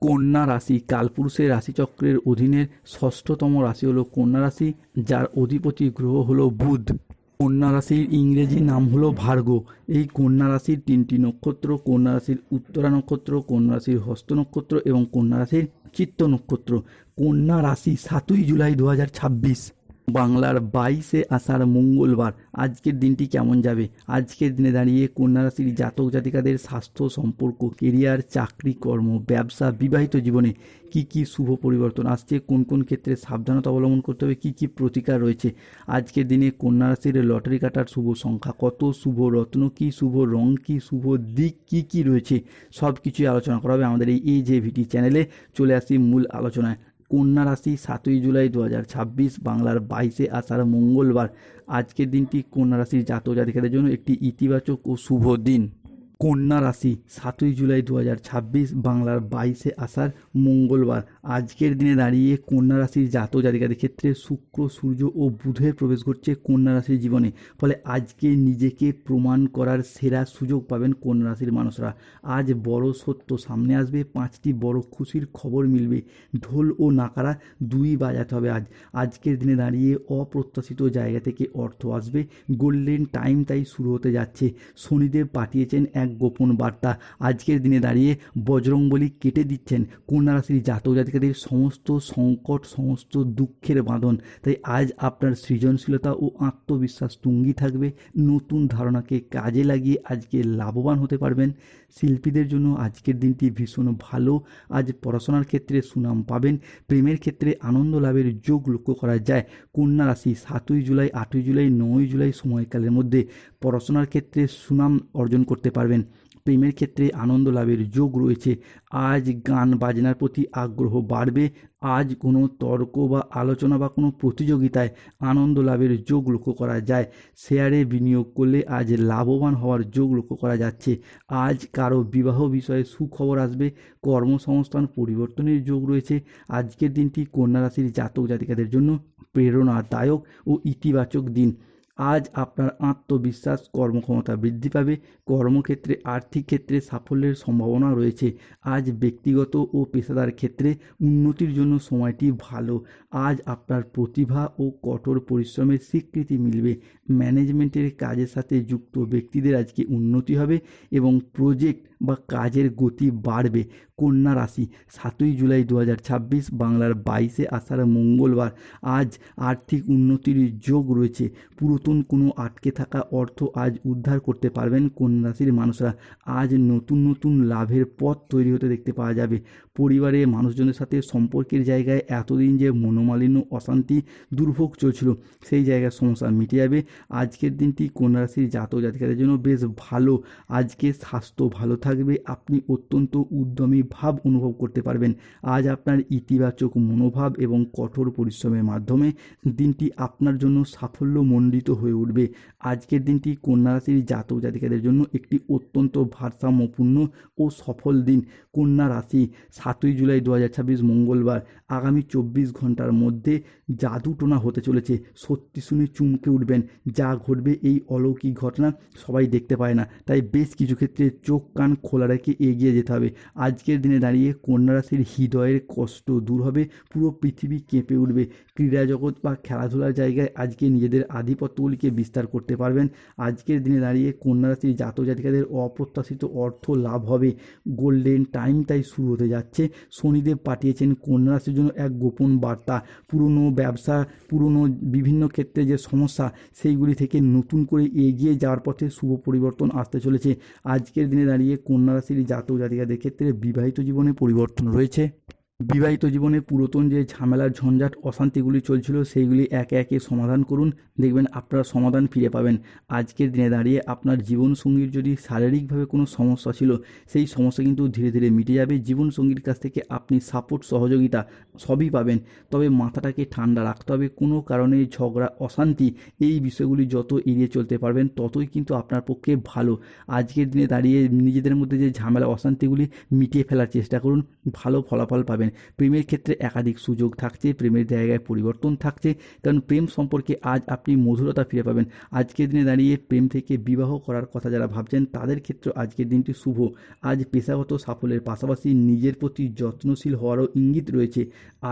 কন্যা রাশি কালপুরুষের রাশিচক্রের অধীনের ষষ্ঠতম রাশি হলো কন্যা রাশি, যার অধিপতি গ্রহ হলো বুধ। কন্যা রাশির ইংরেজি নাম হলো ভার্গ। এই কন্যা রাশির তিনটি নক্ষত্র: কন্যা রাশির উত্তরা নক্ষত্র, কন্যা রাশির হস্ত নক্ষত্র এবং কন্যা রাশির চিত্ত নক্ষত্র। কন্যা রাশি 7ই জুলাই 2026, বাংলার 22শে আষাঢ় মঙ্গলবার। আজকের দিনটি কেমন যাবে? আজকের দিনে দাঁড়িয়ে কন্যা রাশির জাতক জাতিকাদের স্বাস্থ্য, সম্পর্ক, কেরিয়ার, চাকরি, কর্ম, ব্যবসা, বিবাহিত জীবনে কি কি শুভ পরিবর্তন আসছে, কোন কোন ক্ষেত্রে সাবধানতা অবলম্বন করতে হবে, কি কি প্রতিকার রয়েছে। আজকের দিনে কন্যা রাশির লটারি কাটার শুভ সংখ্যা কত, শুভ রত্ন কি, শুভ রং কি, শুভ দিক কি কি রয়েছে, সব কিছুই আলোচনা করা হবে আমাদের এই AJVT চ্যানেলে। চলে আসি মূল আলোচনায়। কন্যা রাশি 7ই জুলাই 2026, বাংলার 22শে আষাঢ় মঙ্গলবার। আজকের দিনটি কন্যা রাশির জাতক জাতিকাদের জন্য একটি ইতিবাচক ও শুভ দিন। কন্যা রাশি 7ই জুলাই 2026, বাংলার 22শে আষাঢ় মঙ্গলবার। আজকের দিনে দাঁড়িয়ে কন্যা রাশির জাতক জাতিকাদের ক্ষেত্রে শুক্র, সূর্য ও বুধের প্রবেশ ঘটছে কন্যা রাশির জীবনে। ফলে আজকে নিজেকে প্রমাণ করার সেরা সুযোগ পাবেন কন্যা রাশির মানুষরা। আজ বড় সত্য সামনে আসবে, 5টি বড় খুশির খবর মিলবে। ঢোল ও নাকারা দুই বাজাতে হবে আজকের দিনে দাঁড়িয়ে অপ্রত্যাশিত জায়গা থেকে অর্থ আসবে। গোল্ডেন টাইম তাই শুরু হতে যাচ্ছে। শনিদেব পাঠিয়েছেন এক গোপন বার্তা। আজকের দিনে দাঁড়িয়ে বজরংবলী কেটে দিচ্ছেন কন্যা রাশির জাতক জাতিকাদের সমস্ত সংকট, সমস্ত দুঃখের বাঁধন। তাই আজ আপনার সৃজনশীলতা ও আত্মবিশ্বাস তুঙ্গি থাকবে। নতুন ধারণাকে কাজে লাগিয়ে আজকে লাভবান হতে পারবেন। শিল্পীদের জন্য আজকের দিনটি ভীষণ ভালো। আজ পড়াশোনার ক্ষেত্রে সুনাম পাবেন। প্রেমের ক্ষেত্রে আনন্দ লাভের যোগ লক্ষ্য করা যায়। কন্যা রাশি 7ই জুলাই, 8ই জুলাই, 9ই জুলাই সময়কালের মধ্যে পড়াশোনার ক্ষেত্রে সুনাম অর্জন করতে পারবেন। প্রেমের ক্ষেত্রে আনন্দ লাভের যোগ রয়েছে। আজ গান বাজনার প্রতি আগ্রহ বাড়বে। আজ কোনো তর্ক বা আলোচনা বা কোনো প্রতিযোগিতায় আনন্দ লাভের যোগ লক্ষ্য করা যায়। শেয়ারে বিনিয়োগ করলে আজ লাভবান হওয়ার যোগ লক্ষ্য করা যাচ্ছে। আজ কারো বিবাহ বিষয়ে সুখবর আসবে। কর্মসংস্থান পরিবর্তনের যোগ রয়েছে। আজকের দিনটি কন্যা রাশির জাতক জাতিকাদের জন্য প্রেরণাদায়ক ও ইতিবাচক দিন। আজ আপনার আত্মবিশ্বাস, কর্মক্ষমতা বৃদ্ধি পাবে। কর্মক্ষেত্রে, আর্থিক ক্ষেত্রে সাফল্যের সম্ভাবনা রয়েছে। আজ ব্যক্তিগত ও পেশাদার ক্ষেত্রে উন্নতির জন্য সময়টি ভালো। আজ আপনার প্রতিভা ও কঠোর পরিশ্রমের স্বীকৃতি মিলবে। ম্যানেজমেন্টের কাজের সাথে যুক্ত ব্যক্তিদের আজকে উন্নতি হবে এবং প্রজেক্ট বা কাজের গতি বাড়বে। কন্যা রাশি 7ই জুলাই 2026, বাংলার 22শে আষাঢ় মঙ্গলবার। আজ আর্থিক উন্নতির যোগ রয়েছে। পুরাতন কোনো আটকে থাকা অর্থ আজ উদ্ধার করতে পারবেন কন্যা রাশির মানুষরা। আজ নতুন নতুন লাভের পথ তৈরি হতে দেখতে পাওয়া যাবে। পরিবারের মানুষজনের সাথে সম্পর্কের জায়গায় এতদিন যে মনোমালিন্য, অশান্তি, দুর্ভোগ চলছিল, সেই জায়গার সমস্যা মিটে যাবে। আজকের দিনটি কন্যা রাশির জাতক জাতিকাদের জন্য বেশ ভালো। আজকে স্বাস্থ্য ভালো থাকবে। আপনি অত্যন্ত উদ্যমী ভাব অনুভব করতে পারবেন। আজ আপনার ইতিবাচক মনোভাব এবং কঠোর পরিশ্রমের মাধ্যমে দিনটি আপনার জন্য সাফল্যমণ্ডিত হয়ে উঠবে। আজকের দিনটি কন্যা রাশির জাতক জাতিকাদের জন্য একটি অত্যন্ত ভারসাম্যপূর্ণ ও সফল দিন। কন্যা রাশি 7ই জুলাই 2026, মঙ্গলবার। আগামী 24 ঘন্টার মধ্যে জাদুটোনা হতে চলেছে। সত্যি শুনে চমকে উঠবেন। যা ঘটবে এই অলৌকিক ঘটনা সবাই দেখতে পায় না, তাই বেশ কিছু ক্ষেত্রে চোখ কান খোলা রেখে এগিয়ে যেতে হবে। আজকের দিনে দাঁড়িয়ে কন্যা রাশির হৃদয়ের কষ্ট দূর হবে। পুরো পৃথিবী কেঁপে উঠবে। ক্রীড়া জগৎ বা খেলাধুলার জায়গায় আজকে নিজেদের আধিপত্যগুলিকে বিস্তার করতে পারবেন। আজকের দিনে দাঁড়িয়ে কন্যা রাশির জাতক জাতিকাদের অপ্রত্যাশিত অর্থ লাভ হবে। গোল্ডেন টাইম তাই শুরু হতে যাচ্ছে। শনিদেব পাঠিয়েছেন কন্যা রাশির জন্য এক গোপন বার্তা। পুরনো ব্যবসা, পুরনো বিভিন্ন ক্ষেত্রে যে সমস্যা, সেইগুলি থেকে নতুন করে এগিয়ে যাওয়ার পথে শুভ পরিবর্তন আসতে চলেছে। আজকের দিনে দাঁড়িয়ে কন্যা রাশির জাতক জাতিকাদের ক্ষেত্রে বিবাহিত জীবনে পরিবর্তন রয়েছে। বিবাহিত জীবনে পুরাতন যে ঝামেলা, ঝঞ্ঝাট, অশান্তিগুলি চলছিল, সেইগুলি একে একে সমাধান করুন। দেখবেন আপনারা সমাধান ফিরে পাবেন। আজকের দিনে দাঁড়িয়ে আপনার জীবনসঙ্গীর যদি শারীরিকভাবে কোনো সমস্যা ছিল, সেই সমস্যা কিন্তু ধীরে ধীরে মিটে যাবে। জীবনসঙ্গীর কাছ থেকে আপনি সাপোর্ট, সহযোগিতা সবই পাবেন। তবে মাথাটাকে ঠান্ডা রাখতে হবে। কোনো কারণে ঝগড়া, অশান্তি, এই বিষয়গুলি যত এড়িয়ে চলতে পারবেন ততই কিন্তু আপনার পক্ষে ভালো। আজকের দিনে দাঁড়িয়ে নিজেদের মধ্যে যে ঝামেলা, অশান্তিগুলি মিটিয়ে ফেলার চেষ্টা করুন। ভালো ফলাফল পাবেন। পাবেন। প্রেমের ক্ষেত্রে একাধিক সুযোগ থাকছে, প্রেমের জায়গায় পরিবর্তন থাকছে, কারণ প্রেম সম্পর্কে আজ আপনি মধুরতা ফিরে পাবেন। আজকের দিনে দাঁড়িয়ে প্রেম থেকে বিবাহ করার কথা যারা ভাবছেন তাদের ক্ষেত্রে আজকের দিনটি শুভ। আজ পেশাগত সাফল্যের পাশাপাশি নিজের প্রতি যত্নশীল হওয়ারও ইঙ্গিত রয়েছে।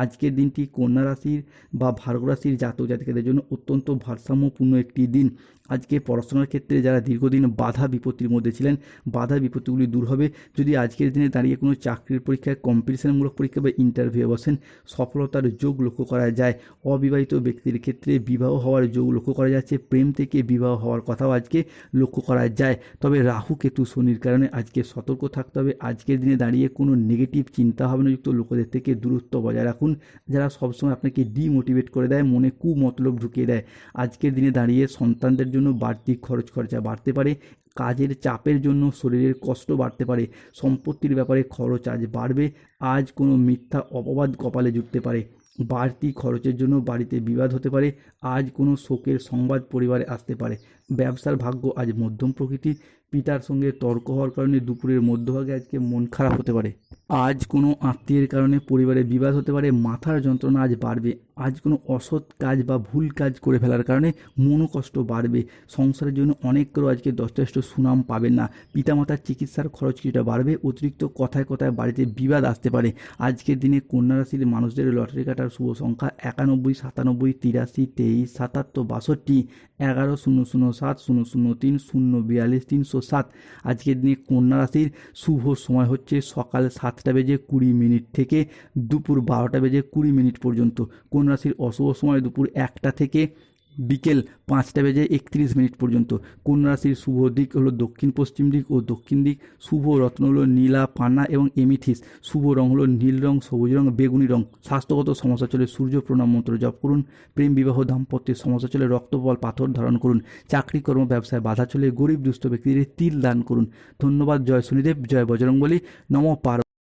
আজকের দিনটি কন্যা রাশির বা ভার্গ রাশির জাতক জাতিকাদের জন্য অত্যন্ত ভারসাম্যপূর্ণ একটি দিন। আজকে পড়াশোনার ক্ষেত্রে যারা দীর্ঘদিন বাধা বিপত্তির মধ্যে ছিলেন, বাধা বিপত্তিগুলি দূর হবে। যদি আজকের দিনে দাঁড়িয়ে কোনো চাকরির পরীক্ষায়, কম্পিটিশনমূলক পরীক্ষা বা ইন্টারভিউ বসেন, সফলতার যোগ লক্ষ্য করা যায়। অবিবাহিত ব্যক্তির ক্ষেত্রে বিবাহ হওয়ার যোগ লক্ষ্য করা যাচ্ছে। প্রেম থেকে বিবাহ হওয়ার কথাও আজকে লক্ষ্য করা যায়। তবে রাহু কেতু শনির কারণে আজকে সতর্ক থাকতে হবে। আজকের দিনে দাঁড়িয়ে কোনো নেগেটিভ চিন্তাভাবনাযুক্ত লোকেদের থেকে দূরত্ব বজায় রাখুন, যারা সবসময় আপনাকে ডিমোটিভেট করে দেয়, মনে কুমতলব ঢুকিয়ে দেয়। আজকের দিনে দাঁড়িয়ে সন্তানদের জন্য বাড়তি খরচা বাড়তে পারে। কাজের চাপের জন্য শরীরের কষ্ট বাড়তে পারে। সম্পত্তির ব্যাপারে খরচ আজ বাড়বে। আজ কোনো মিথ্যা অপবাদ কপালে জুটতে পারে। বাড়তি খরচের জন্য বাড়িতে বিবাদ হতে পারে। আজ কোনো শোকের সংবাদ পরিবারে আসতে পারে। ব্যবসার ভাগ্য আজ মধ্যম প্রকৃতির। পিতার সঙ্গে তর্ক হওয়ার কারণে দুপুরের মধ্যভাগে আজকে মন খারাপ হতে পারে। আজ কোনো আত্মীয়ের কারণে পরিবারে বিবাদ হতে পারে। মাথার যন্ত্রণা আজ বাড়বে। আজ কোনো অসৎ কাজ বা ভুল কাজ করে ফেলার কারণে মনোকষ্ট বাড়বে। সংসারের জন্য অনেক কেউ আজকে যথেষ্ট সুনাম পাবেন না। পিতামাতার চিকিৎসার খরচ কিছুটা বাড়বে। অতিরিক্ত কথায় কথায় বাড়িতে বিবাদ আসতে পারে। আজকের দিনে কন্যা রাশির মানুষদের লটারি কাটার শুভ সংখ্যা 91, 97, 83, 23, 77, 62, 11, 007, 003, 042, 307। আজকের দিনে কন্যা রাশির শুভ সময় হচ্ছে সকাল 7:20 থেকে দুপুর 12:20 পর্যন্ত। কন্যা রাশির অশুভ সময় দুপুর 1টা থেকে বিকেল 5:31 পর্যন্ত। কন্যা রাশির শুভ দিক হলো দক্ষিণ পশ্চিম দিক ও দক্ষিণ দিক। শুভ রত্ন হলো নীলা, পান্না এবং এমিথিস। শুভ রং হলো নীল রং, সবুজ রং, বেগুনি রং। স্বাস্থ্যগত সমস্যা চলে সূর্য প্রণাম মন্ত্র জপ করুন। প্রেম বিবাহ দাম্পত্যের সমস্যা চলে রক্তবল পাথর ধারণ করুন। চাকরি কর্ম ব্যবসায় বাধা চলে গরিব দুস্থ ব্যক্তিদের তিল দান করুন। ধন্যবাদ। জয় শনিদেব, জয় বজরংবলী, নমঃ পার্বতী।